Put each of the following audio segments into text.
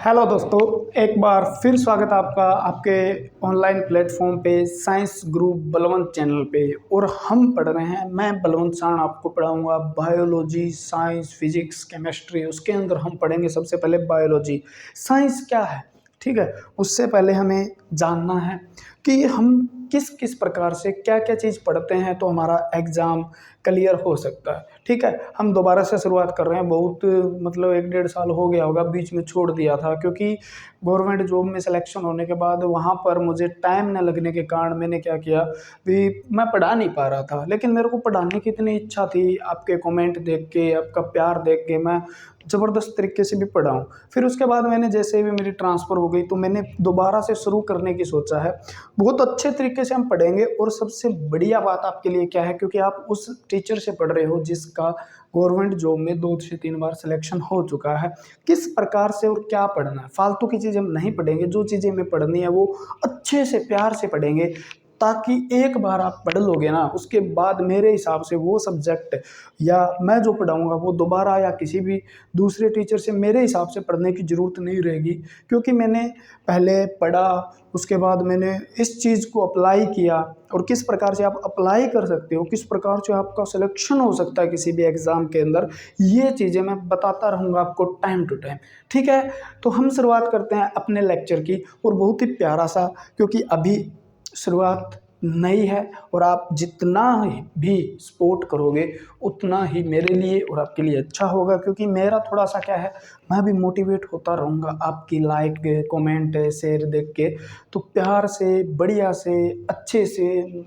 Hello दोस्तों, एक बार फिर स्वागत है आपका आपके ऑनलाइन प्लेटफॉर्म पे साइंस ग्रुप बलवंत चैनल पे। और हम पढ़ रहे हैं, मैं बलवंत साण आपको पढ़ाऊंगा बायोलॉजी, साइंस, फिजिक्स, केमिस्ट्री। उसके अंदर हम पढ़ेंगे सबसे पहले बायोलॉजी। साइंस क्या है, ठीक है। उससे पहले हमें जानना है कि हम किस किस प्रकार से क्या क्या चीज़ पढ़ते हैं तो हमारा एग्ज़ाम क्लियर हो सकता है, ठीक है। हम दोबारा से शुरुआत कर रहे हैं। बहुत मतलब 1 डेढ़ साल हो गया होगा, बीच में छोड़ दिया था क्योंकि गवर्नमेंट जॉब में सिलेक्शन होने के बाद वहाँ पर मुझे टाइम न लगने के कारण मैंने क्या किया भी मैं पढ़ा नहीं पा रहा था। लेकिन मेरे को पढ़ाने की इतनी इच्छा थी, आपके कमेंट देख के, आपका प्यार देख के मैं ज़बरदस्त तरीके से भी पढ़ा हूँ। फिर उसके बाद मैंने जैसे भी मेरी ट्रांसफ़र हो गई तो मैंने दोबारा से शुरू करने की सोचा है। बहुत अच्छे तरीके से हम पढ़ेंगे। और सबसे बढ़िया बात आपके लिए क्या है, क्योंकि आप उस टीचर से पढ़ रहे हो जिसका गवर्नमेंट जॉब में 2 से 3 बार सिलेक्शन हो चुका है। किस प्रकार से और क्या पढ़ना है, फालतू की चीज़ें हम नहीं पढ़ेंगे। जो चीज़ें हमें पढ़नी है वो अच्छे से प्यार से पढ़ेंगे, ताकि एक बार आप पढ़ लोगे ना, उसके बाद मेरे हिसाब से वो सब्जेक्ट या मैं जो पढ़ाऊँगा वो दोबारा या किसी भी दूसरे टीचर से मेरे हिसाब से पढ़ने की ज़रूरत नहीं रहेगी। क्योंकि मैंने पहले पढ़ा, उसके बाद मैंने इस चीज़ को अप्लाई किया। और किस प्रकार से आप अप्लाई कर सकते हो, किस प्रकार से आपका सिलेक्शन हो सकता है किसी भी एग्ज़ाम के अंदर, ये चीज़ें मैं बताता रहूँगा आपको टाइम टू टाइम, ठीक है। तो हम शुरुआत करते हैं अपने लेक्चर की। और बहुत ही प्यारा सा, क्योंकि अभी शुरुआत नई है और आप जितना भी सपोर्ट करोगे उतना ही मेरे लिए और आपके लिए अच्छा होगा। क्योंकि मेरा थोड़ा सा क्या है, मैं भी मोटिवेट होता रहूँगा आपकी लाइक, कमेंट, शेयर देख के। तो प्यार से, बढ़िया से, अच्छे से,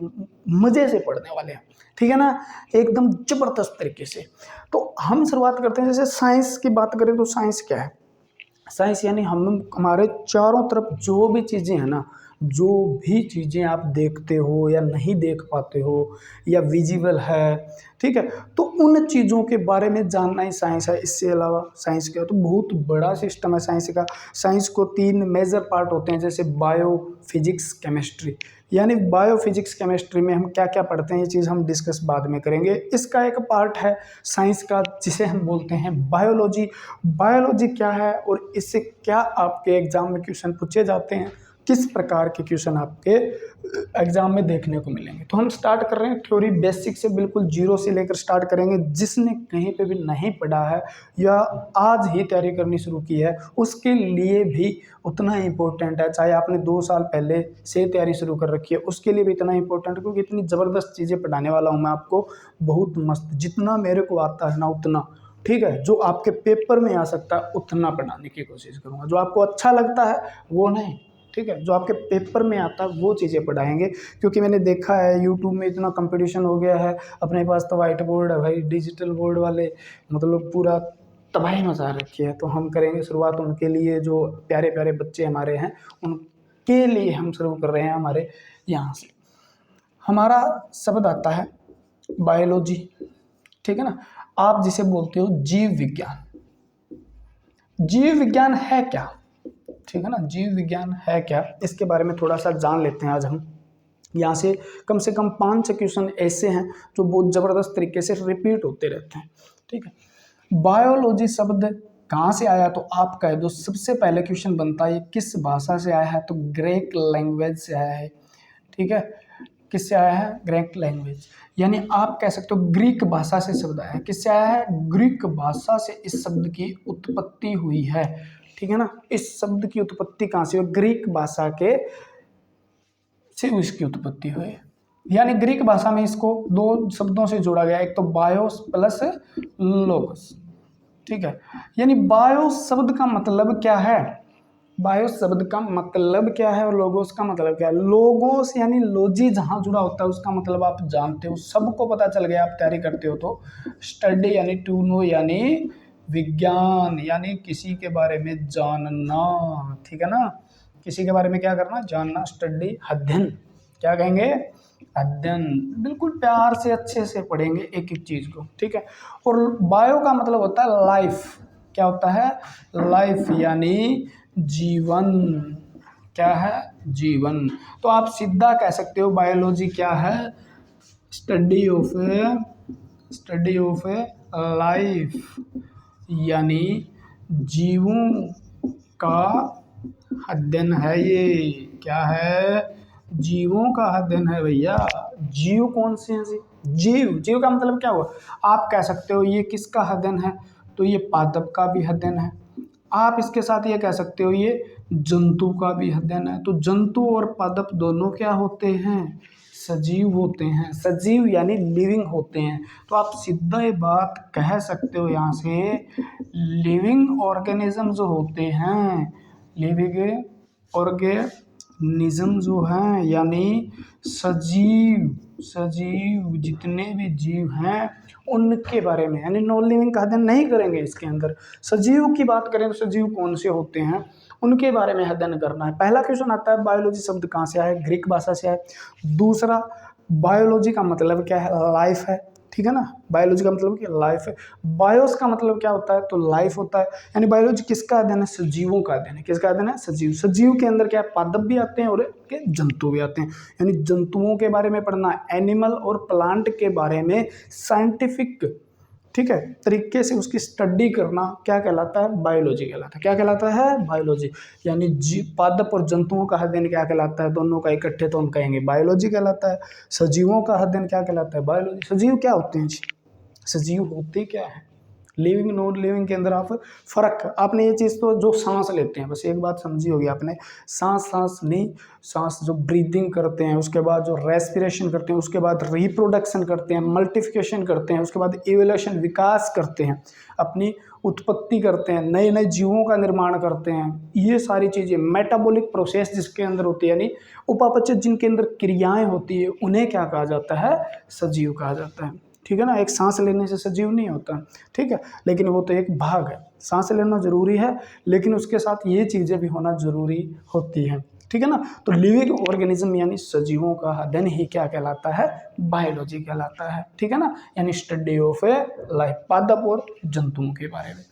मज़े से पढ़ने वाले हैं, ठीक है ना, एकदम ज़बरदस्त तरीके से। तो हम शुरुआत करते हैं। जैसे साइंस की बात करें तो साइंस क्या है? साइंस यानी हम हमारे चारों तरफ जो भी चीज़ें हैं ना, जो भी चीज़ें आप देखते हो या नहीं देख पाते हो या विजिबल है, ठीक है, तो उन चीज़ों के बारे में जानना ही साइंस है। इससे अलावा साइंस क्या है, तो बहुत बड़ा सिस्टम है साइंस का। साइंस को 3 मेजर पार्ट होते हैं, जैसे बायो, फिजिक्स, केमिस्ट्री। यानी बायो, फिजिक्स, केमिस्ट्री में हम क्या क्या पढ़ते हैं, ये चीज़ हम डिस्कस बाद में करेंगे। इसका एक पार्ट है साइंस का जिसे हम बोलते हैं बायोलॉजी। बायोलॉजी क्या है और इससे क्या आपके एग्जाम में क्वेश्चन पूछे जाते हैं, किस प्रकार के क्वेश्चन आपके एग्जाम में देखने को मिलेंगे। तो हम स्टार्ट कर रहे हैं थ्योरी बेसिक से, बिल्कुल जीरो से लेकर स्टार्ट करेंगे। जिसने कहीं पे भी नहीं पढ़ा है या आज ही तैयारी करनी शुरू की है, उसके लिए भी उतना ही इम्पोर्टेंट है। चाहे आपने 2 साल पहले से तैयारी शुरू कर रखी है, उसके लिए भी इतना इम्पोर्टेंट है। क्योंकि इतनी ज़बरदस्त चीज़ें पढ़ाने वाला हूँ मैं आपको, बहुत मस्त। जितना मेरे को आता है ना उतना, ठीक है, जो आपके पेपर में आ सकता है उतना पढ़ाने की कोशिश करूँगा। जो आपको अच्छा लगता है वो नहीं, ठीक है, जो आपके पेपर में आता है वो चीज़ें पढ़ाएंगे। क्योंकि मैंने देखा है यूट्यूब में इतना कंपटीशन हो गया है, अपने पास तो वाइट बोर्ड है भाई, डिजिटल बोर्ड वाले मतलब पूरा तबाही मचा रखी है। तो हम करेंगे शुरुआत उनके लिए, जो प्यारे प्यारे बच्चे हमारे हैं उनके लिए हम शुरू कर रहे हैं हमारे यहाँ से। हमारा शब्द आता है बायोलॉजी, ठीक है ना। आप जिसे बोलते हो जीव विज्ञान। जीव विज्ञान है क्या, ठीक है ना, जीव विज्ञान है क्या, इसके बारे में थोड़ा सा जान लेते हैं आज हम। यहाँ से कम 5 क्वेश्चन ऐसे हैं जो बहुत ज़बरदस्त तरीके से रिपीट होते रहते हैं, ठीक है। बायोलॉजी शब्द कहाँ से आया, तो आप कह दो सबसे पहले क्वेश्चन बनता है ये किस भाषा से आया है, तो ग्रीक लैंग्वेज से आया है, ठीक है। किससे आया है, ग्रीक लैंग्वेज। यानी आप कह सकते हो ग्रीक भाषा से शब्द आया है। किससे आया है, ग्रीक भाषा से इस शब्द की उत्पत्ति हुई है, ठीक है ना। इस शब्द की उत्पत्ति कहाँ से हुई, ग्रीक भाषा के से इसकी उत्पत्ति हुई है। यानी ग्रीक भाषा में इसको 2 शब्दों से जोड़ा गया, एक तो बायोस प्लस लोगोस, ठीक है। यानी बायो शब्द का मतलब क्या है, बायो शब्द का मतलब क्या है और लोगोस का मतलब क्या है। लोगोस यानी लॉजी जहां जुड़ा होता है उसका मतलब आप जानते हो, सबको पता चल गया, आप तैयारी करते हो तो। स्टडी यानी टू नो, यानी विज्ञान, यानी किसी के बारे में जानना, ठीक है ना। किसी के बारे में क्या करना, जानना। स्टडी अध्ययन, क्या कहेंगे, अध्ययन। बिल्कुल प्यार से अच्छे से पढ़ेंगे एक एक चीज को, ठीक है। और बायो का मतलब होता है लाइफ, क्या होता है, लाइफ यानी जीवन। क्या है, जीवन। तो आप सीधा कह सकते हो बायोलॉजी क्या है, स्टडी ऑफ ए लाइफ, यानी जीवों का अध्ययन है। ये क्या है? जीवों का अध्ययन है भैया। जीव कौन से हैं जी? जीव, जीव का मतलब क्या हुआ? आप कह सकते हो ये किसका अध्ययन है, तो ये पादप का भी अध्ययन है। आप इसके साथ ये कह सकते हो ये जंतु का भी अध्ययन है। तो जंतु और पादप दोनों क्या होते हैं? सजीव होते हैं। सजीव यानी लिविंग होते हैं। तो आप सीधा ये बात कह सकते हो यहाँ से, लिविंग ऑर्गेनिज्म जो होते हैं, लिविंग ऑर्गेनिज्म जो हैं यानी सजीव, सजीव जितने भी जीव हैं उनके बारे में, यानी नॉन लिविंग का अध्ययन नहीं करेंगे इसके अंदर। सजीव की बात करें तो सजीव कौन से होते हैं उनके बारे में अध्ययन करना है। पहला क्वेश्चन आता है बायोलॉजी शब्द कहाँ से आया है? ग्रीक भाषा से आया। दूसरा, बायोलॉजी का मतलब क्या है? लाइफ है, ठीक है ना। बायोलॉजी का मतलब क्या? लाइफ है। बायोस का मतलब क्या होता है? तो लाइफ होता है। यानी बायोलॉजी किसका अध्ययन है? सजीवों का अध्ययन है। किसका अध्ययन है? सजीव। सजीव के अंदर क्या है? पादप भी आते हैं और के जंतु भी आते हैं। यानी जंतुओं के बारे में पढ़ना, एनिमल और प्लांट के बारे में साइंटिफिक, ठीक है, तरीके से उसकी स्टडी करना क्या कहलाता है? बायोलॉजी कहलाता है। क्या कहलाता है? बायोलॉजी। यानी पादप और जंतुओं का अध्ययन क्या कहलाता है? दोनों का इकट्ठे तो हम कहेंगे बायोलॉजी कहलाता है। सजीवों का अध्ययन क्या कहलाता है? बायोलॉजी। सजीव क्या होते हैं जी? सजीव होते क्या है? लिविंग नॉन लिविंग के अंदर आप फर्क, आपने ये चीज़ तो जो सांस लेते हैं, बस एक बात समझी होगी आपने, सांस सांस नहीं, सांस जो ब्रीदिंग करते हैं, उसके बाद जो रेस्पिरेशन करते हैं, उसके बाद रिप्रोडक्शन करते हैं, मल्टीप्लिकेशन करते हैं, उसके बाद इवोल्यूशन विकास करते हैं, अपनी उत्पत्ति करते हैं, नए नए जीवों का निर्माण करते हैं। ये सारी चीज़ें मेटाबॉलिक प्रोसेस जिसके अंदर होती है, यानी उपापचय जिनके अंदर क्रियाएं होती है, उन्हें क्या कहा जाता है? सजीव कहा जाता है। ठीक है ना। एक सांस लेने से सजीव नहीं होता, ठीक है, लेकिन वो तो एक भाग है। सांस लेना जरूरी है, लेकिन उसके साथ ये चीज़ें भी होना जरूरी होती हैं, ठीक है ना। तो लिविंग ऑर्गेनिज्म यानी सजीवों का अध्ययन ही क्या कहलाता है? बायोलॉजी कहलाता है, ठीक है ना। यानी स्टडी ऑफ ए लाइफ, पादप और जंतुओं के बारे में।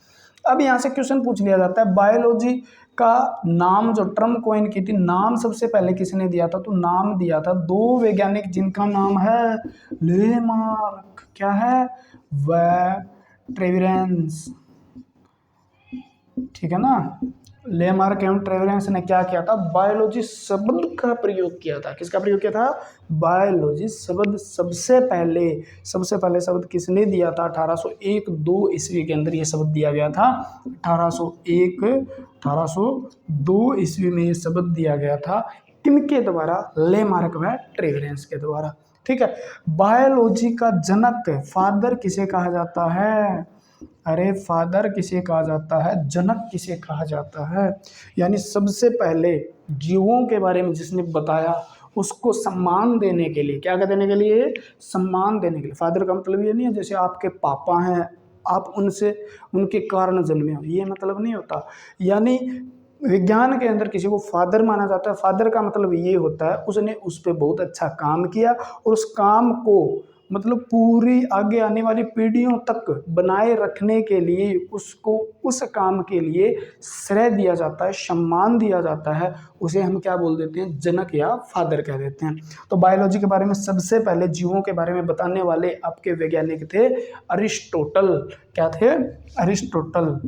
अब यहाँ से क्वेश्चन पूछ लिया जाता है, बायोलॉजी का नाम, जो टर्म कोइन की थी, नाम सबसे पहले किसने दिया था? तो नाम दिया था दो वैज्ञानिक जिनका नाम है लेमार्क। क्या है? व ट्रेविरेंस, ठीक है ना। लेमार्क एवं ट्रेविरेंस ने क्या किया था? बायोलॉजी शब्द का प्रयोग किया था। किसका प्रयोग किया था? बायोलॉजी शब्द सबसे पहले शब्द किसने दिया था? 1801-2 ईस्वी के अंदर ये शब्द दिया गया था। 1802 ईस्वी में ये शब्द दिया गया था। किनके द्वारा? लेमार्क व ट्रेविरेंस के द्वारा, ठीक है। बायोलॉजी का जनक, फादर किसे कहा जाता है? अरे फादर किसे कहा जाता है? जनक किसे कहा जाता है? यानी सबसे पहले जीवों के बारे में जिसने बताया, उसको सम्मान देने के लिए, क्या देने के लिए? सम्मान देने के लिए। फादर का मतलब ये नहीं है जैसे आपके पापा हैं, आप उनसे उनके कारण जन्मे हो, ये मतलब नहीं होता। यानी विज्ञान के अंदर किसी को फादर माना जाता है। फादर का मतलब ये होता है उसने उस पर बहुत अच्छा काम किया और उस काम को मतलब पूरी आगे आने वाली पीढ़ियों तक बनाए रखने के लिए उसको उस काम के लिए श्रेय दिया जाता है, सम्मान दिया जाता है। उसे हम क्या बोल देते हैं? जनक या फादर कह देते हैं। तो बायोलॉजी के बारे में सबसे पहले जीवों के बारे में बताने वाले आपके वैज्ञानिक थे अरिस्टोटल। क्या थे? अरिस्टोटल।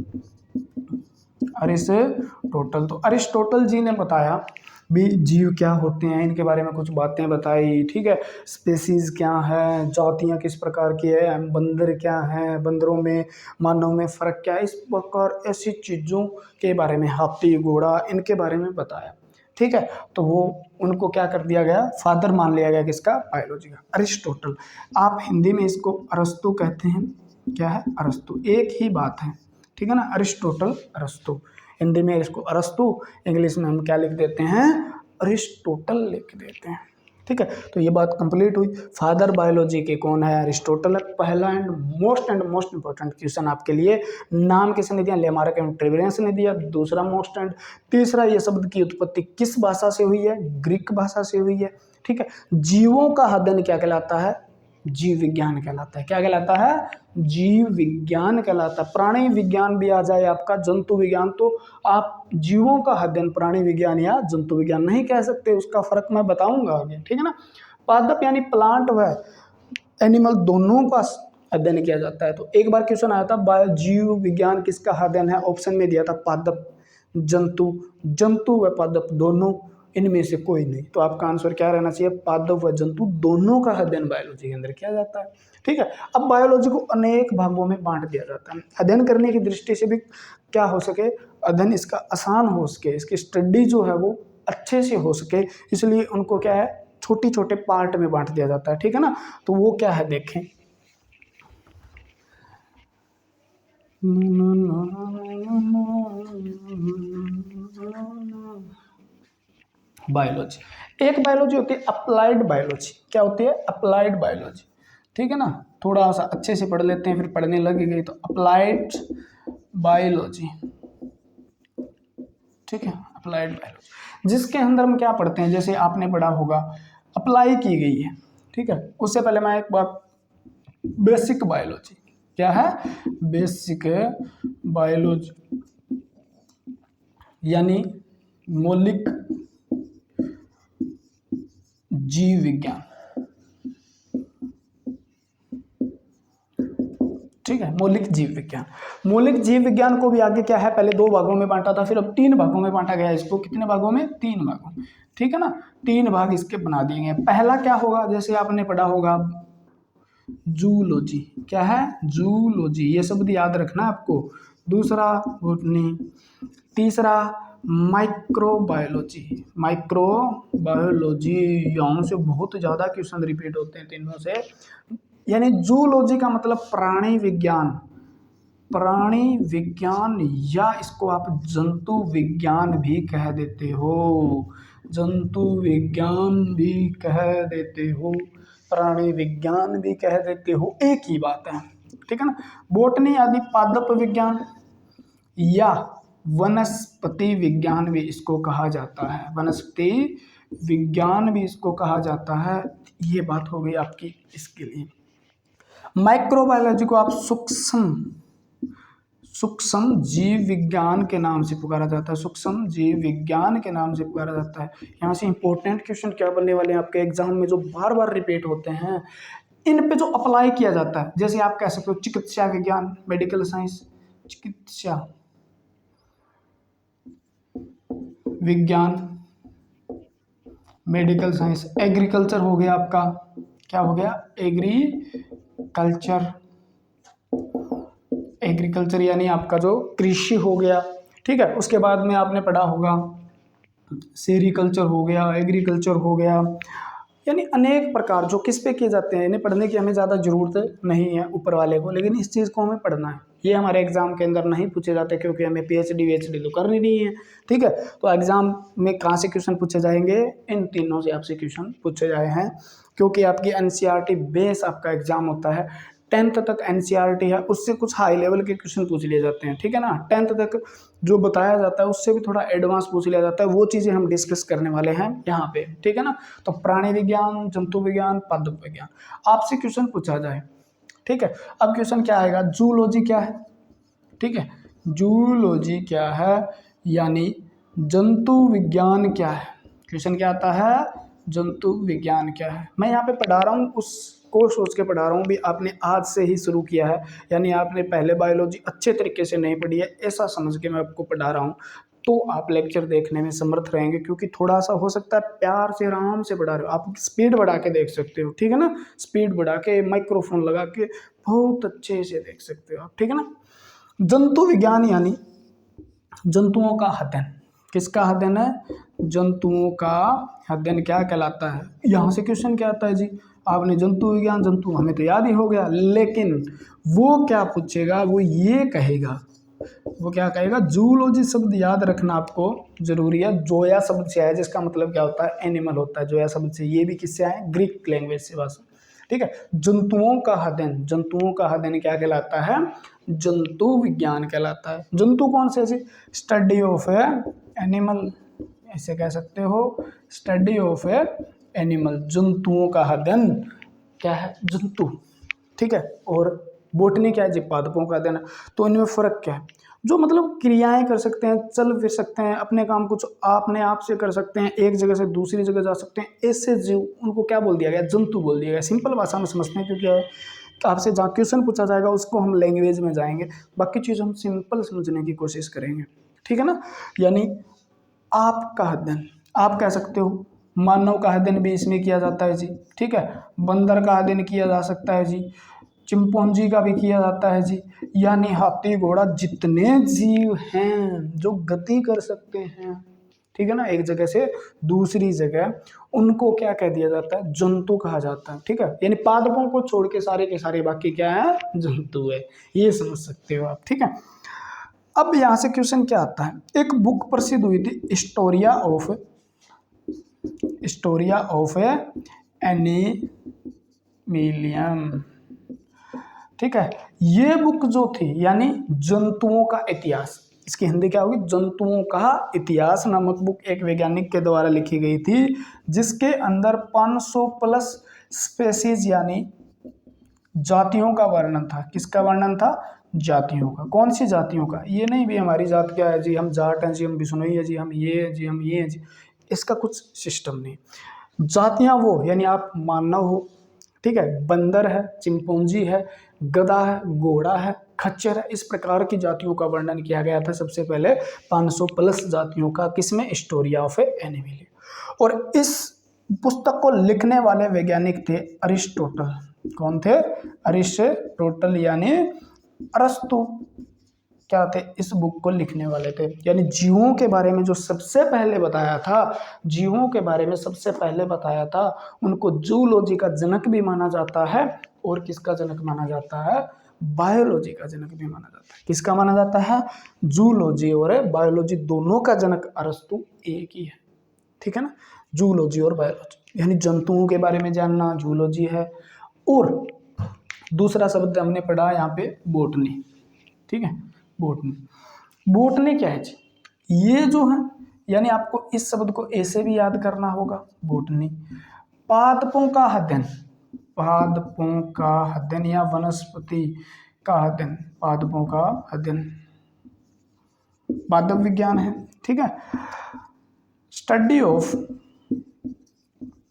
तो अरिस्टोटल जी ने बताया भी जीव क्या होते हैं, इनके बारे में कुछ बातें बताई, ठीक है। स्पेसीज क्या है, जातियां किस प्रकार की है, बंदर क्या है, बंदरों में मानव में फर्क क्या है, इस प्रकार ऐसी चीज़ों के बारे में, हाथी घोड़ा, इनके बारे में बताया, ठीक है। तो वो उनको क्या कर दिया गया? फादर मान लिया गया। किसका? बायोलॉजी का, अरिस्टोटल। आप हिंदी में इसको अरस्तु कहते हैं। क्या है? अरस्तु, एक ही बात है, ठीक है ना। अरिस्टोटल, अरस्तु। हिंदी में इसको अरस्तु, इंग्लिश में हम क्या लिख देते हैं? अरिस्टोटल लिख देते हैं, ठीक है। तो ये बात कंप्लीट हुई। फादर बायोलॉजी के कौन है? अरिस्टोटल है। पहला एंड मोस्ट इंपॉर्टेंट क्वेश्चन आपके लिए, नाम किसने दिया? लेमार्क एंड ट्रेविरेंस ने दिया। दूसरा मोस्ट एंड तीसरा, ये शब्द की उत्पत्ति किस भाषा से हुई है? ग्रीक भाषा से हुई है, ठीक है। जीवों का अध्ययन क्या कहलाता है? जीव विज्ञान कहलाता है। क्या कहलाता है? जीव विज्ञान कहलाता है। प्राणी विज्ञान भी आ जाए आपका, जंतु विज्ञान, तो आप जीवों का अध्ययन प्राणी विज्ञान या जंतु विज्ञान नहीं कह सकते, उसका फर्क मैं बताऊंगा आगे, ठीक है ना। पादप यानी प्लांट व एनिमल दोनों का अध्ययन किया जाता है। तो एक बार क्वेश्चन आया था जीव विज्ञान किसका अध्ययन है? ऑप्शन में दिया था पादप, जंतु, जंतु व पादप दोनों, इनमें से कोई नहीं। तो आपका आंसर क्या रहना चाहिए, पादप व जंतु दोनों का अध्ययन बायोलॉजी के अंदर किया जाता है। ठीक है, अब बायोलॉजी को अनेक भागों में बांट दिया जाता है। अध्ययन करने की दृष्टि से भी क्या हो सके, अध्ययन इसका आसान हो सके, इसकी स्टडी जो है वो अच्छे से हो सके, इसलिए उनको क्या है छोटे छोटे पार्ट में बांट दिया जाता है। ठीक है ना, तो वो क्या है देखें। बायोलॉजी, एक बायोलॉजी होती है अप्लाइड बायोलॉजी। क्या होती है, अप्लाइड बायोलॉजी। ठीक है ना, थोड़ा सा अच्छे से पढ़ लेते हैं, फिर पढ़ने लग गई तो अप्लाइड बायोलॉजी। ठीक है, अप्लाइड बायोलॉजी जिसके अंदर हम क्या पढ़ते हैं, जैसे आपने पढ़ा होगा अप्लाई की गई है। ठीक है, उससे पहले मैं एक बात, बेसिक बायोलॉजी क्या है, बेसिक बायोलॉजी यानी मौलिक जीव विज्ञान। ठीक है, मौलिक जीव विज्ञान। मौलिक जीव विज्ञान को भी आगे क्या है, पहले 2 भागों में बांटा था, फिर अब 3 भागों में बांटा गया इसको। कितने भागों में, 3 भागों में। ठीक है ना, 3 भाग इसके बना दिए गए। पहला क्या होगा, जैसे आपने पढ़ा होगा जूलॉजी। क्या है, जूलॉजी, ये शब्द याद रखना आपको। दूसरा बॉटनी, तीसरा माइक्रोबायोलॉजी। माइक्रोबायोलॉजी, यहाँ से बहुत ज्यादा क्वेश्चन रिपीट होते हैं तीनों से। यानी जूलॉजी का मतलब प्राणी विज्ञान, प्राणी विज्ञान, या इसको आप जंतु विज्ञान भी कह देते हो, जंतु विज्ञान भी कह देते हो, प्राणी विज्ञान भी कह देते हो, एक ही बात है। ठीक है ना, बोटनी आदि पादप विज्ञान या वनस्पति विज्ञान भी इसको कहा जाता है, वनस्पति विज्ञान भी इसको कहा जाता है। ये बात हो गई आपकी इसके लिए। माइक्रोबायोलॉजी को आप सूक्ष्म जीव विज्ञान के नाम से पुकारा जाता है, सूक्ष्म जीव विज्ञान के नाम से पुकारा जाता है। यहाँ से इंपॉर्टेंट क्वेश्चन क्या बनने वाले हैं आपके एग्जाम में, जो बार बार रिपीट होते हैं, इन पे जो अप्लाई किया जाता है। जैसे आप कह सकते हो चिकित्सा विज्ञान, मेडिकल साइंस, चिकित्सा विज्ञान, मेडिकल साइंस। एग्रीकल्चर हो गया आपका, क्या हो गया, एग्रीकल्चर, एग्रीकल्चर यानी आपका जो कृषि हो गया। ठीक है, उसके बाद में आपने पढ़ा होगा सेरिकल्चर हो गया, एग्रीकल्चर हो गया, यानी अनेक प्रकार जो किस पे किए जाते हैं। इन्हें पढ़ने की हमें ज़्यादा ज़रूरत नहीं है ऊपर वाले को, लेकिन इस चीज़ को हमें पढ़ना है। ये हमारे एग्जाम के अंदर नहीं पूछे जाते क्योंकि हमें PhD तो करनी नहीं है। ठीक है, तो एग्जाम में कहाँ से क्वेश्चन पूछे जाएंगे, इन तीनों से आपसे क्वेश्चन पूछे जाए हैं, क्योंकि आपकी NCERT बेस आपका एग्जाम होता है। 10th तक NCERT है, उससे कुछ हाई लेवल के क्वेश्चन पूछ लिए जाते हैं। ठीक है ना, 10th तक जो बताया जाता है उससे भी थोड़ा एडवांस पूछ लिया जाता है, वो चीज़ें हम डिस्कस करने वाले हैं यहाँ पे। ठीक है ना, तो प्राणी विज्ञान, जंतु विज्ञान, पादप विज्ञान आपसे क्वेश्चन पूछा जाए। ठीक है, अब क्वेश्चन क्या आएगा, जूलॉजी क्या है। ठीक है, जूलॉजी क्या है यानी जंतु विज्ञान क्या है। क्वेश्चन क्या आता है, जंतु विज्ञान क्या है। मैं यहाँ पे पढ़ा रहा हूँ उसको सोच के पढ़ा रहा हूँ भी, आपने आज से ही शुरू किया है, यानी आपने पहले बायोलॉजी अच्छे तरीके से नहीं पढ़ी है, ऐसा समझ के मैं आपको पढ़ा रहा हूँ, तो आप लेक्चर देखने में समर्थ रहेंगे। क्योंकि थोड़ा सा हो सकता है प्यार से आराम से पढ़ा रहे हो, आप स्पीड बढ़ा के देख सकते हो। ठीक है ना, स्पीड बढ़ा के माइक्रोफोन लगा के बहुत अच्छे से देख सकते हो आप। ठीक है ना, जंतु विज्ञान यानी जंतुओं का अध्ययन। किसका अध्ययन है, जंतुओं का अध्ययन क्या कहलाता है। यहाँ से क्वेश्चन क्या आता है जी, आपने जंतु विज्ञान, जंतु हमें तो याद ही हो गया, लेकिन वो क्या पूछेगा, वो ये कहेगा, वो क्या कहेगा, जूलॉजी शब्द याद रखना आपको जरूरी है। जोया शब्द से आया, जिसका मतलब क्या होता है, एनिमल होता है। जोया शब्द से, ये भी किससे आए, ग्रीक लैंग्वेज से भाषा। ठीक है, जंतुओं का अध्ययन, जंतुओं का अध्ययन क्या कहलाता है, जंतु विज्ञान कहलाता है। जंतु कौन से, स्टडी ऑफ ए एनिमल, ऐसे कह सकते हो, स्टडी ऑफ ए एनिमल, जंतुओं का अध्ययन क्या है, जंतु। ठीक है, और बोटनी क्या है जी, पादपों का अध्ययन। तो इनमें फर्क क्या है, जो मतलब क्रियाएं कर सकते हैं, चल फिर सकते हैं, अपने काम कुछ अपने आप से कर सकते हैं, एक जगह से दूसरी जगह जा सकते हैं, ऐसे जीव, उनको क्या बोल दिया गया, जंतु बोल दिया गया। सिंपल भाषा में समझते हैं, क्योंकि आपसे जहाँ क्वेश्चन पूछा जाएगा उसको हम लैंग्वेज में जाएंगे, बाकी चीज़ हम सिंपल समझने की कोशिश करेंगे। ठीक है ना। यानी आप का अध्ययन, आप कह सकते हो, मानव का अध्ययन भी इसमें किया जाता है जी, ठीक है। बंदर का अध्ययन किया जा सकता है जी, चिंपैंजी का भी किया जाता है जी। यानी हाथी घोड़ा जितने जीव हैं जो गति कर सकते हैं, ठीक है ना, एक जगह से दूसरी जगह, उनको क्या कह दिया जाता है, जंतु कहा जाता है, ठीक है। यानी पादपों को छोड़ के सारे के सारे बाकी क्या है, जंतु है, ये समझ सकते हो आप, ठीक है। अब यहां से क्वेश्चन क्या आता है, एक बुक प्रसिद्ध हुई थी, स्टोरिया ऑफ एनीमिलियम, ठीक है। ये बुक जो थी यानी जंतुओं का इतिहास, इसकी हिंदी क्या होगी, जंतुओं का इतिहास नामक बुक एक वैज्ञानिक के द्वारा लिखी गई थी, जिसके अंदर 500 प्लस स्पेसीज यानी जातियों का वर्णन था। किसका वर्णन था, जातियों का। कौन सी जातियों का, ये नहीं भी हमारी जात क्या है जी, हम जाट हैं जी, हम बिश्नोई है जी, हम ये है जी, हम ये है जी, इसका कुछ सिस्टम नहीं। जातियां वो यानी आप मानव हो, ठीक है, बंदर है, चिंपैंजी है, गधा है, घोड़ा है, खच्चर है, इस प्रकार की जातियों का वर्णन किया गया था सबसे पहले 500 प्लस जातियों का, किसमें, स्टोरिया ऑफ एनिमल। और इस पुस्तक को लिखने वाले वैज्ञानिक थे अरिस्टोटल। कौन थे, अरिस्टोटल यानी अरस्तु क्या थे, इस बुक को लिखने वाले थे। यानी जीवों के बारे में जो सबसे पहले बताया था, जीवों के बारे में सबसे पहले बताया था, उनको जूलॉजी का जनक भी माना जाता है। और किसका जनक माना जाता है, बायोलॉजी का जनक भी माना जाता है। किसका माना जाता है, जूलॉजी और बायोलॉजी दोनों का जनक अरस्तु एक ही है, ठीक है ना। जूलॉजी और बायोलॉजी यानी जंतुओं के बारे में जानना जूलॉजी है, और दूसरा शब्द हमने पढ़ा यहाँ पे बोटनी, ठीक है। बोटनी क्या है जी, ये जो है यानी आपको इस शब्द को ऐसे भी याद करना होगा, बोटनी पादपों का अध्ययन, पादपों का अध्ययन या वनस्पति का अध्ययन, पादपों का अध्ययन पादप विज्ञान है, ठीक है। स्टडी ऑफ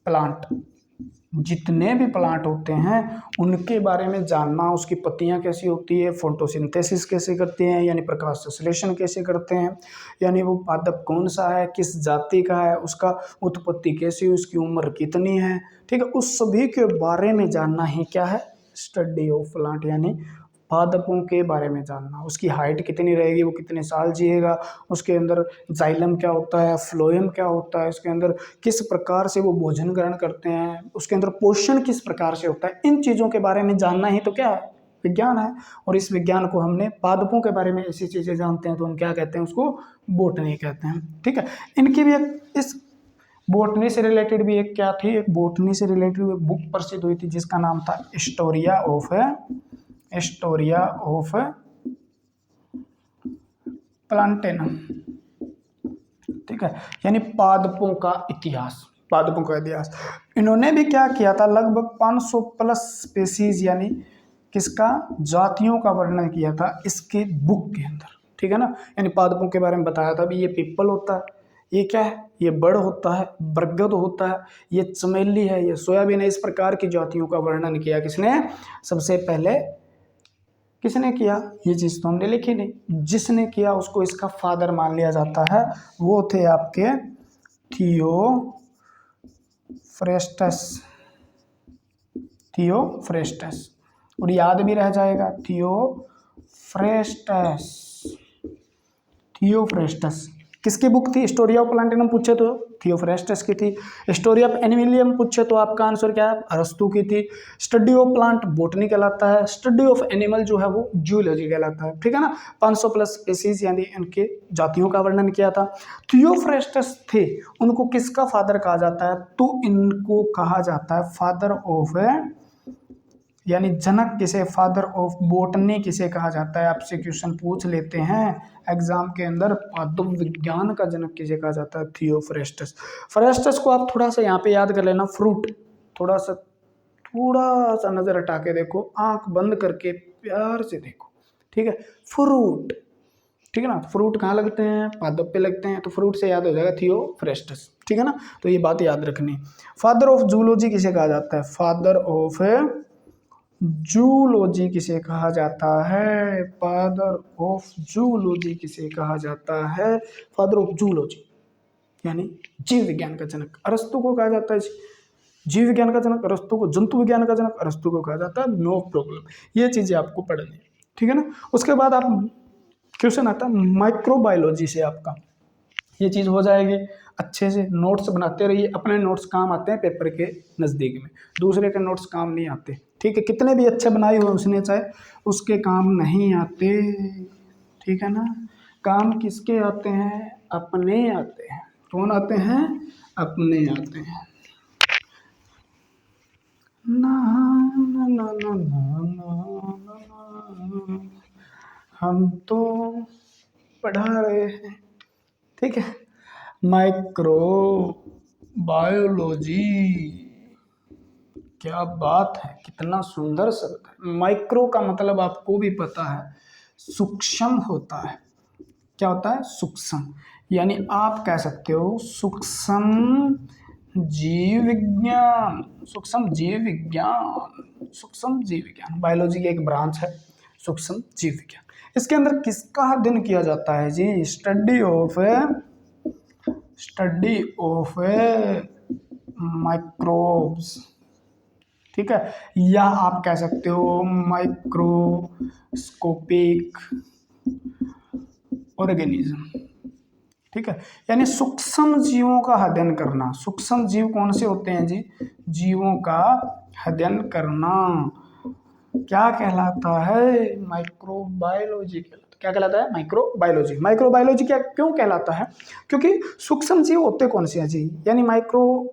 प्लांट, जितने भी प्लांट होते हैं उनके बारे में जानना, उसकी पत्तियां कैसी होती है, फोटोसिंथेसिस कैसे करते हैं यानी प्रकाश संश्लेषण कैसे करते हैं, यानी वो पादप कौन सा है, किस जाति का है, उसका उत्पत्ति कैसी है, उसकी उम्र कितनी है, ठीक है। उस सभी के बारे में जानना ही क्या है, स्टडी ऑफ प्लांट यानी पादपों के बारे में जानना। उसकी हाइट कितनी रहेगी, वो कितने साल जिएगा, उसके अंदर जाइलम क्या होता है, फ्लोएम क्या होता है, उसके अंदर किस प्रकार से वो भोजन ग्रहण करते हैं, उसके अंदर पोषण किस प्रकार से होता है, इन चीज़ों के बारे में जानना ही तो क्या है, विज्ञान है। और इस विज्ञान को हमने पादपों के बारे में ऐसी चीज़ें जानते हैं तो हम क्या कहते हैं, उसको बोटनी कहते हैं, ठीक है। इनकी भी एक इस बोटनी से रिलेटेड भी एक क्या थी, एक बोटनी से रिलेटेड एक बुक प्रसिद्ध हुई थी जिसका नाम था स्टोरिया ऑफ प्लांटेनम, ठीक है। यानी पादपों का इतिहास, पादपों का इतिहास। इन्होंने भी क्या किया था, लगभग 500 प्लस स्पेसीज यानी किसका, जातियों का वर्णन किया था इसके बुक के अंदर, ठीक है ना। यानी पादपों के बारे में बताया था भी ये पीपल होता है, ये क्या है, ये बड़ होता है, बरगद होता है, ये चमेली है, ये सोयाबीन है, इस प्रकार की जातियों का वर्णन किया किसने, सबसे पहले किसने किया, ये चीज तो हमने लिखी नहीं, जिसने किया उसको इसका फादर मान लिया जाता है, वो थे आपके थियोफ्रेस्टस, और याद भी रह जाएगा, थियोफ्रेस्टस किसकी बुक थी, स्टोरी ऑफ प्लांटेनम पूछे तो थियोफ्रेस्टस की थी। स्टोरी ऑफ एनिमिलियम पूछे तो आपका आंसर क्या है, अरस्तु की थी। स्टडी ऑफ प्लांट बोटनी कहलाता है, स्टडी ऑफ एनिमल जो है वो जूलॉजी कहलाता है, ठीक है ना। 500 प्लस स्पीसीज यानी इनके जातियों का वर्णन किया था। थियोफ्रेस्टस थे, उनको किसका फादर कहा जाता है, तो इनको कहा जाता है फादर ऑफ यानी जनक किसे, फादर ऑफ बोटनी किसे कहा जाता है। आपसे क्वेश्चन पूछ लेते हैं एग्जाम के अंदर, पादप विज्ञान का जनक किसे कहा जाता है, थियोफ्रेस्टस। फ्रेस्टस को आप थोड़ा सा यहाँ पे याद कर लेना, फ्रूट, थोड़ा सा नजर हटा के देखो, आंख बंद करके प्यार से देखो, ठीक है, फ्रूट, ठीक है ना। फ्रूट कहाँ लगते हैं, पादप पे लगते हैं, तो फ्रूट से याद हो जाएगा थियोफ्रेस्टस, ठीक है ना। तो ये बात याद रखनी। फादर ऑफ जूलॉजी किसे कहा जाता है, फादर ऑफ जूलॉजी किसे कहा जाता है? फादर ऑफ जूलॉजी किसे कहा जाता है? फादर ऑफ जूलॉजी यानी जीव विज्ञान का जनक अरस्तु को कहा जाता है। जीव विज्ञान का जनक अरस्तु को, जंतु विज्ञान का जनक अरस्तु को कहा जाता है। नो प्रॉब्लम, ये चीजें आपको पढ़नी है, ठीक है ना। उसके बाद आप क्वेश्चन आता है माइक्रोबायोलॉजी से, आपका ये चीज हो जाएगी। अच्छे से नोट्स बनाते रहिए, अपने नोट्स काम आते हैं पेपर के नजदीक में, दूसरे के नोट्स काम नहीं आते, ठीक है। कितने भी अच्छे बनाए हुए उसने चाहे, उसके काम नहीं आते, ठीक है ना। काम किसके आते हैं? अपने आते हैं। कौन आते हैं? अपने आते हैं। ना ना ना ना ना ना, हम तो पढ़ा रहे हैं, ठीक है। माइक्रो बायोलॉजी, क्या बात है, कितना सुंदर शब्द है। माइक्रो का मतलब आपको भी पता है, सूक्ष्म होता है। क्या होता है? सूक्ष्म, यानी आप कह सकते हो सूक्ष्म जीव विज्ञान, सूक्ष्म जीव विज्ञान, सूक्ष्म जीव विज्ञान बायोलॉजी की एक ब्रांच है, सूक्ष्म जीव विज्ञान। इसके अंदर किसका अध्ययन किया जाता है जी? स्टडी ऑफ माइक्रोब्स, ठीक है। या आप कह सकते हो माइक्रोस्कोपिक ऑर्गेनिज्म, ठीक है। यानी सूक्ष्म जीवों का अध्ययन करना। सूक्ष्म जीव कौन से होते हैं जी? जीवों का अध्ययन करना क्या कहलाता है? माइक्रोबायोलॉजी कहलाता है। क्या कहलाता है? माइक्रोबायोलॉजी। माइक्रोबायोलॉजी क्या क्यों कहलाता है? क्योंकि सूक्ष्म जीव होते कौन से हैं जी? यानी माइक्रो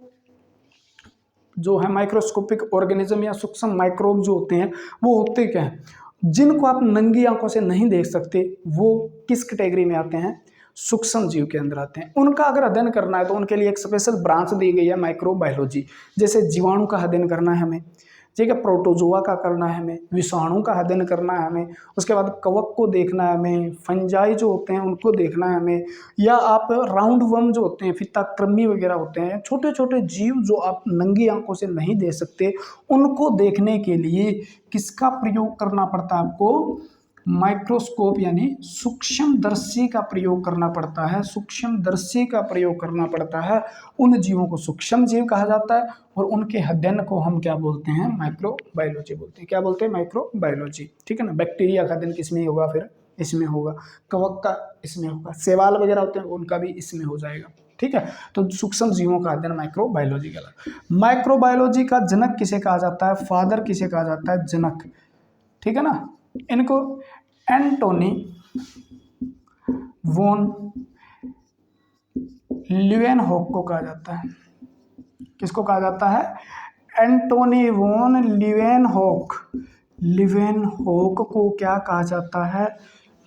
जो है माइक्रोस्कोपिक ऑर्गेनिज्म या सूक्ष्म माइक्रोब जो होते हैं, वो होते क्या हैं? जिनको आप नंगी आंखों से नहीं देख सकते, वो किस कैटेगरी में आते हैं? सूक्ष्म जीव के अंदर आते हैं। उनका अगर अध्ययन करना है तो उनके लिए एक स्पेशल ब्रांच दी गई है माइक्रोबायोलॉजी। जैसे जीवाणु का अध्ययन करना है हमें, ठीक है, प्रोटोजोआ का करना है हमें, विषाणु का अध्ययन करना है हमें, उसके बाद कवक को देखना है हमें, फंजाई जो होते हैं उनको देखना है हमें, या आप राउंड वर्म जो होते हैं, फित्ताकृमि वगैरह होते हैं, छोटे छोटे जीव जो आप नंगी आंखों से नहीं देख सकते, उनको देखने के लिए किसका प्रयोग करना पड़ता है आपको? माइक्रोस्कोप यानी सूक्ष्मदर्शी का प्रयोग करना पड़ता है। सूक्ष्मदर्शी का प्रयोग करना पड़ता है। उन जीवों को सूक्ष्म जीव कहा जाता है और उनके अध्ययन को हम क्या बोलते हैं? माइक्रोबायोलॉजी बोलते हैं। क्या बोलते हैं? माइक्रोबायोलॉजी, ठीक है ना। बैक्टीरिया का अध्ययन किसमें होगा? फिर इसमें होगा। कवक का इसमें होगा। शैवाल वगैरह होते हैं उनका भी इसमें हो जाएगा, ठीक है। तो सूक्ष्म जीवों का अध्ययन माइक्रोबायोलॉजी कहलाता है। माइक्रोबायोलॉजी का जनक किसे कहा जाता है? फादर किसे कहा जाता है? जनक, ठीक है ना। इनको एंटोनी वोन लीवेनहॉक को कहा जाता है। किसको कहा जाता है? एंटोनी वोन लीवेनहॉक। लीवेनहॉक को क्या कहा जाता है?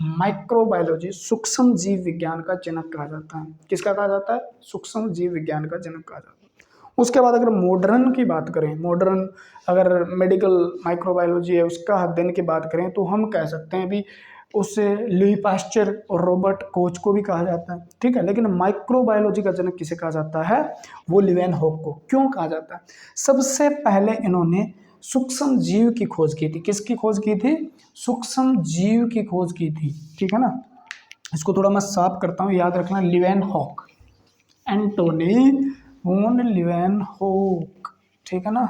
माइक्रोबायोलॉजी, सूक्ष्म जीव विज्ञान का जनक कहा जाता है। किसका कहा जाता है? सूक्ष्म जीव विज्ञान का जनक कहा जाता है। उसके बाद अगर मॉडर्न की बात करें, मॉडर्न अगर मेडिकल माइक्रोबायोलॉजी है उसका अध्ययन की बात करें, तो हम कह सकते हैं भी उससे लुई पास्चर और रॉबर्ट कोच को भी कहा जाता है, ठीक है। लेकिन माइक्रोबायोलॉजी का जनक किसे कहा जाता है? वो लीवेनहॉक को। क्यों कहा जाता है? सबसे पहले इन्होंने सूक्ष्म जीव की खोज की थी। किसकी खोज की थी? सूक्ष्म जीव की खोज की थी, ठीक है ना। इसको थोड़ा मैं साफ करता हूँ, याद रखना। लीवेनहॉक, एंटोनी वोन लीवेनहॉक, ठीक है ना।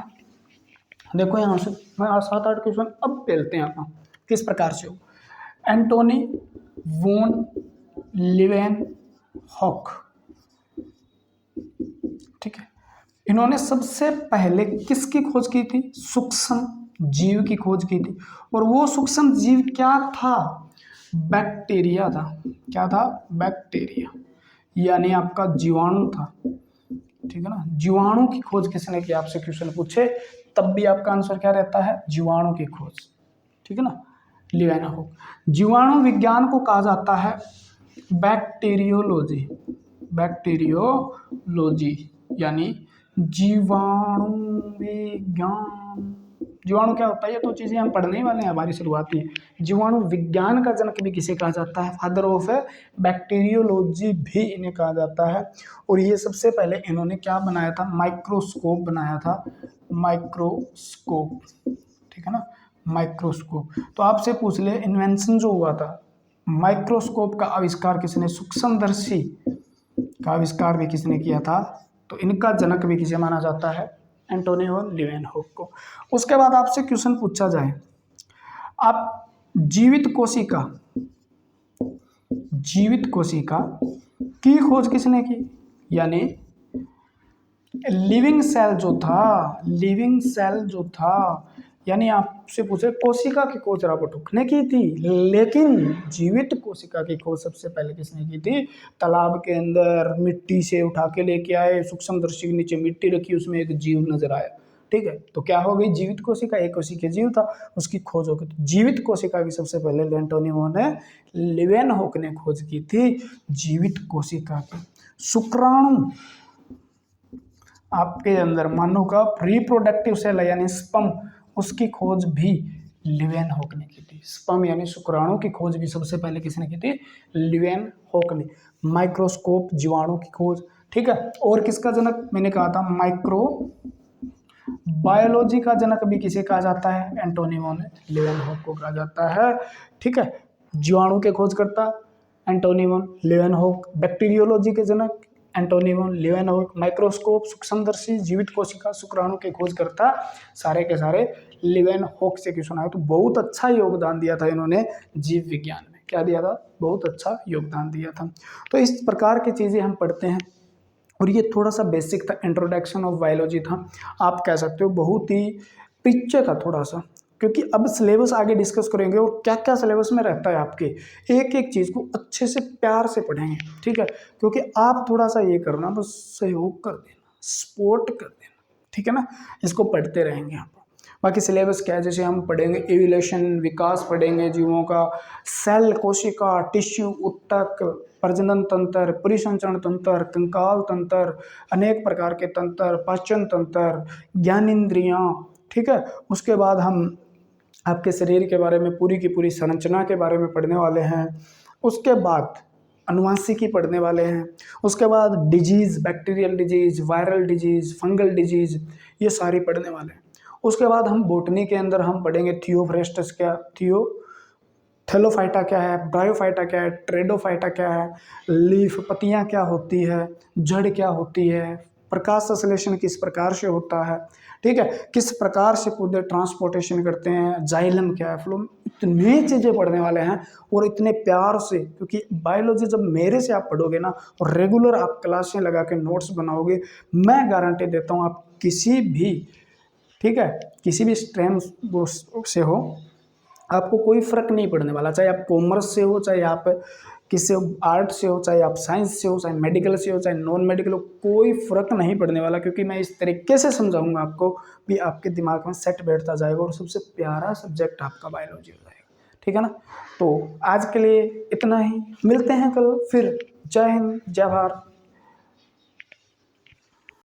देखो यहाँ से मैं 7-8 क्वेश्चन अब पेलते हैं आप किस प्रकार से हो। एंटोनी वोन लीवेनहॉक, ठीक है। इन्होंने सबसे पहले किसकी खोज की थी? सूक्ष्म जीव की खोज की थी। और वो सूक्ष्म जीव क्या था? बैक्टीरिया था। क्या था? बैक्टीरिया, यानी आपका जीवाणु था, ठीक है ना। जीवाणु की खोज किसने की? आपसे क्वेश्चन पूछे तब भी आपका आंसर क्या रहता है? जीवाणु की खोज, ठीक है ना। लीवेनहॉक। जीवाणु विज्ञान को कहा जाता है बैक्टीरियोलॉजी। बैक्टीरियोलॉजी यानी जीवाणु विज्ञान। जीवाणु क्या होता है? ये तो चीजें हम पढ़ने ही वाले हैं, हमारी शुरुआती। जीवाणु विज्ञान का जनक भी किसे कहा जाता है? फादर ऑफ बैक्टीरियोलॉजी भी इन्हें कहा जाता है। और ये सबसे पहले इन्होंने क्या बनाया था? माइक्रोस्कोप बनाया था। माइक्रोस्कोप, ठीक है ना। माइक्रोस्कोप। तो आपसे पूछ ले इन्वेंशन जो हुआ था, माइक्रोस्कोप का आविष्कार किसने, सूक्ष्मदर्शी का आविष्कार भी किसने किया था, तो इनका जनक भी किसे माना जाता है, एंटोनियो लीवेनहॉक को। उसके बाद आपसे क्वेश्चन पूछा जाए, आप जीवित कोशिका की खोज किसने की, यानी लिविंग सेल जो था, यानी आपसे पूछे कोशिका की खोज रॉबर्ट ने की थी, लेकिन जीवित कोशिका की खोज सबसे पहले किसने की थी, तालाब के अंदर मिट्टी से उठा के लेके आए, सूक्ष्मदर्शी के नीचे मिट्टी रखी, उसमें एक जीव नजर आया, ठीक है, तो क्या हो गई जीवित कोशिका, एक कोशिकीय जीव था, उसकी खोज हो गई। तो जीवित कोशिका की सबसे पहले एंटोनियो लीवेनहॉक ने खोज की थी, जीवित कोशिका की। शुक्राणु आपके अंदर मानव का रिप्रोडक्टिव सेल है यानी स्पर्म, उसकी खोज भी लीवेनहॉक ने की थी। स्पर्म यानी शुक्राणु की खोज भी सबसे पहले किसने की थी, लीवेनहॉक ने। माइक्रोस्कोप जीवाणु की खोज, ठीक है, और किसका जनक मैंने कहा था, बायोलॉजी का जनक भी किसे कहा जाता है, एंटोनियो लीवेनहॉक को कहा जाता है, ठीक है। जीवाणु के खोजकर्ता एंटोनियो लीवेनहॉक, बैक्टीरियोलॉजी के जनक एंटोनियो लीवेनहॉक, माइक्रोस्कोप, सूक्ष्मदर्शी, जीवित कोशिका, शुक्राणु के खोजकर्ता सारे के सारे लीवेनहॉक से क्वेश्चन आया। तो बहुत अच्छा योगदान दिया था इन्होंने जीव विज्ञान में, क्या दिया था, बहुत अच्छा योगदान दिया था। तो इस प्रकार की चीजें हम पढ़ते हैं, और ये थोड़ा सा बेसिक था, इंट्रोडक्शन ऑफ बायोलॉजी था, आप कह सकते हो बहुत ही पीछे था थोड़ा सा, क्योंकि अब सिलेबस आगे डिस्कस करेंगे और क्या क्या सिलेबस में रहता है, आपके एक एक चीज़ को अच्छे से प्यार से पढ़ेंगे, ठीक है, क्योंकि आप थोड़ा सा ये करना, बस सहयोग कर देना, सपोर्ट कर देना, ठीक है ना, इसको पढ़ते रहेंगे आप। बाकी सिलेबस क्या है, जैसे हम पढ़ेंगे एविलेशन, विकास पढ़ेंगे जीवों का, सेल, कोशिका, टिश्यू, ऊतक, प्रजनन तंत्र, परिसंचरण तंत्र, कंकाल तंत्र, अनेक प्रकार के तंत्र, पाचन तंत्र, ज्ञानेंद्रियां, ठीक है। उसके बाद हम आपके शरीर के बारे में पूरी की पूरी संरचना के बारे में पढ़ने वाले हैं। उसके बाद अनुवांशिकी पढ़ने वाले हैं। उसके बाद disease, bacterial disease, viral disease, fungal disease, ये सारी पढ़ने वाले हैं। उसके बाद हम बोटनी के अंदर हम पढ़ेंगे थियोफ्रेस्टस क्या, थैलोफाइटा क्या है, ब्रायोफाइटा क्या है, ट्रेडोफाइटा क्या है, लीफ पत्तियां क्या होती है, जड़ क्या होती है, प्रकाश संश्लेषण किस प्रकार से होता है, ठीक है, किस प्रकार से पौधे ट्रांसपोर्टेशन करते हैं, जाइलम क्या है, फ्लोम, इतनी चीज़ें पढ़ने वाले हैं और इतने प्यार से, क्योंकि बायोलॉजी जब मेरे से आप पढ़ोगे ना और रेगुलर आप क्लासें लगा के नोट्स बनाओगे, मैं गारंटी देता हूँ आप किसी भी, ठीक है, किसी भी स्ट्रीम से हो, आपको कोई फर्क नहीं पड़ने वाला, चाहे आप कॉमर्स से हो, चाहे आप किसी आर्ट से हो, चाहे आप साइंस से हो, चाहे मेडिकल से हो, चाहे नॉन मेडिकल हो, कोई फर्क नहीं पड़ने वाला, क्योंकि मैं इस तरीके से समझाऊंगा आपको भी आपके दिमाग में सेट बैठता जाएगा और सबसे प्यारा सब्जेक्ट आपका बायोलॉजी हो जाएगा, ठीक है ना। तो आज के लिए इतना ही, मिलते हैं कल फिर। जय हिंद, जय भारत।